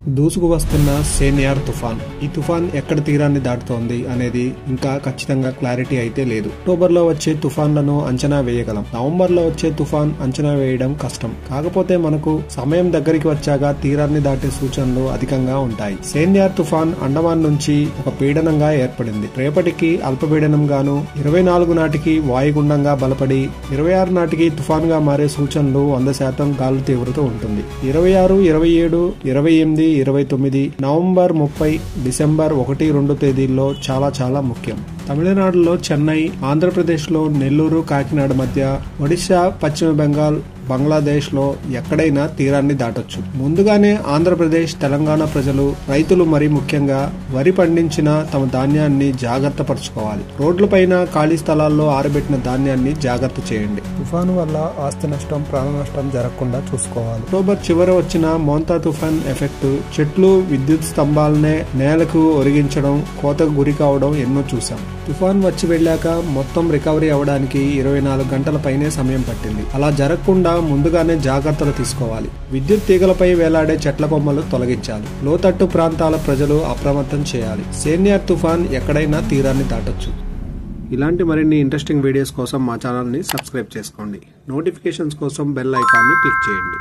దూసుకు వస్తున్న సేన్యార్ తుఫాన్. ఈ తుఫాన్ ఎక్కడ తీరాన్ని దాటుతోంది అనేది ఇంకా ఖచ్చితంగా క్లారిటీ అయితే లేదు. అక్టోబర్ లో వచ్చే తుఫాన్లను అంచనా వేయగలం, నవంబర్ లో వచ్చే తుఫాన్ అంచనా వేయడం కష్టం. కాకపోతే మనకు సమయం దగ్గరికి వచ్చాక తీరాన్ని దాటే సూచనలు అధికంగా ఉంటాయి. సేన్యార్ తుఫాన్ అండమాన్ నుంచి ఒక పీడనంగా ఏర్పడింది. రేపటికి అల్పపీడనం గాను, 24 నాటికి వాయుగుండంగా బలపడి 26 నాటికి తుఫాన్ గా మారే సూచనలు 100% గాలు తీవ్రత ఉంటుంది. 26, 27, 28, 29, నవంబర్ 30, డిసెంబర్ 1, 2 తేదీల్లో చాలా ముఖ్యం. తమిళనాడులో చెన్నై, ఆంధ్రప్రదేశ్ లో నెల్లూరు, కాకినాడ మధ్య, ఒడిశా, పశ్చిమ బెంగాల్, బంగ్లాదేశ్ లో ఎక్కడైనా తీరాన్ని దాటొచ్చు. ముందుగానే ఆంధ్రప్రదేశ్, తెలంగాణ ప్రజలు, రైతులు మరీ ముఖ్యంగా వరి పండించిన తమ ధాన్యాన్ని జాగ్రత్త పరచుకోవాలి. రోడ్లపైన, ఖాళీ స్థలాల్లో ఆరబెట్టిన ధాన్యాన్ని జాగ్రత్త చేయండి. తుఫాను వల్ల ఆస్తి నష్టం, ప్రాణ నష్టం జరగకుండా చూసుకోవాలి. అక్టోబర్ చివర వచ్చిన మోంతా తుఫాన్ ఎఫెక్ట్ చెట్లు, విద్యుత్ స్తంభాలనే నేలకు ఒరిగించడం, కోతకు గురి కావడం ఎన్నో చూసాం. తుఫాన్ వచ్చి వెళ్ళాక మొత్తం రికవరీ అవడానికి 24 గంటల పైనే సమయం పట్టింది. అలా జరగకుండా ముందుగానే జాగ్రత్తలు తీసుకోవాలి. విద్యుత్ తీగలపై వేలాడే చెట్ల కొమ్మలు తొలగించాలి. లోతట్టు ప్రాంతాల ప్రజలు అప్రమత్తం చేయాలి. సేన్యార్ తుఫాన్ ఎక్కడైనా తీరాన్ని దాటొచ్చు. ఇలాంటి మరిన్ని ఇంట్రెస్టింగ్ వీడియోస్ కోసం మా ఛానల్ని సబ్స్క్రైబ్ చేసుకోండి. నోటిఫికేషన్స్ కోసం బెల్ ఐకాన్ని క్లిక్ చేయండి.